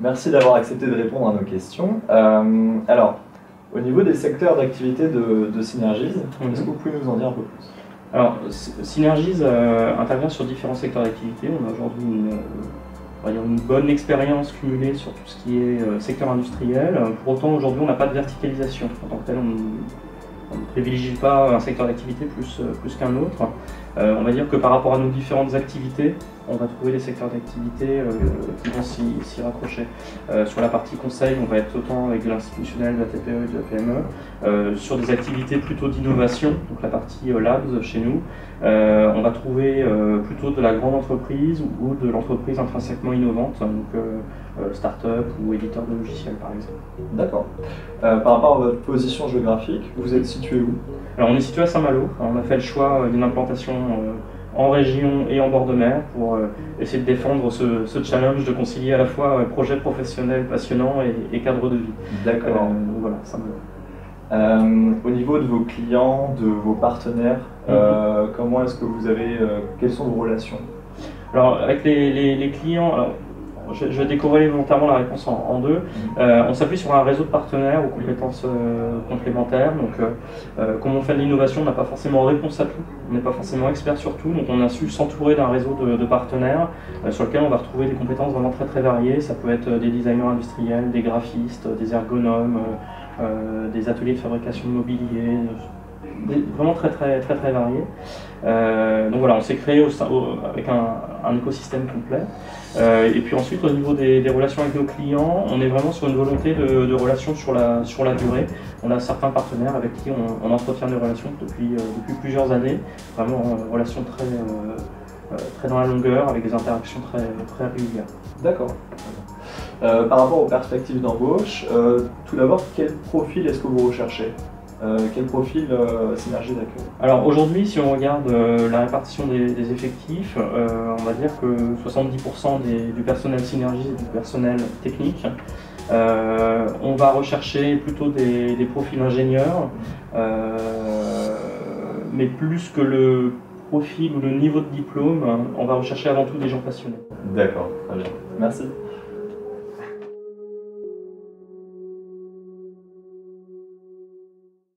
Merci d'avoir accepté de répondre à nos questions. Alors, au niveau des secteurs d'activité de Synergies, est-ce que vous pouvez nous en dire un peu plus? Alors, Synergies intervient sur différents secteurs d'activité. On a aujourd'hui une bonne expérience cumulée sur tout ce qui est secteur industriel. Pour autant, aujourd'hui, on n'a pas de verticalisation. En tant que tel, on ne privilégie pas un secteur d'activité plus qu'un autre. On va dire que par rapport à nos différentes activités, on va trouver des secteurs d'activité qui vont s'y raccrocher. Sur la partie conseil, on va être autant avec de l'institutionnel, de la TPE et de la PME. Sur des activités plutôt d'innovation, donc la partie labs chez nous, on va trouver plutôt de la grande entreprise ou de l'entreprise intrinsèquement innovante, donc start-up ou éditeur de logiciels par exemple. D'accord. Par rapport à votre position géographique, vous êtes situé où? Alors on est situé à Saint-Malo. On a fait le choix d'une implantation en région et en bord de mer pour essayer de défendre ce challenge de concilier à la fois projet professionnel passionnant et cadre de vie. D'accord. Voilà, Saint-Malo. Au niveau de vos clients, de vos partenaires, comment est-ce que vous avez, quelles sont vos relations? Alors avec les clients, je vais décorréler volontairement la réponse en deux. On s'appuie sur un réseau de partenaires aux compétences complémentaires. Donc, comme on fait de l'innovation, on n'a pas forcément réponse à tout, on n'est pas forcément expert sur tout. Donc, on a su s'entourer d'un réseau de partenaires sur lequel on va retrouver des compétences vraiment très variées. Ça peut être des designers industriels, des graphistes, des ergonomes, des ateliers de fabrication de mobilier. Vraiment très variés. Donc voilà, on s'est créé avec un écosystème complet. Et puis ensuite, au niveau des relations avec nos clients, on est vraiment sur une volonté de relations sur la durée. On a certains partenaires avec qui on entretient des relations depuis plusieurs années, vraiment relations très dans la longueur, avec des interactions très régulières. D'accord. Par rapport aux perspectives d'embauche, tout d'abord, quel profil est-ce que vous recherchez? Quel profil Synergies accueille? Alors aujourd'hui, si on regarde la répartition des effectifs, on va dire que 70% du personnel Synergies est du personnel technique. On va rechercher plutôt des profils ingénieurs, mais plus que le profil ou le niveau de diplôme, on va rechercher avant tout des gens passionnés. D'accord, très bien. Merci.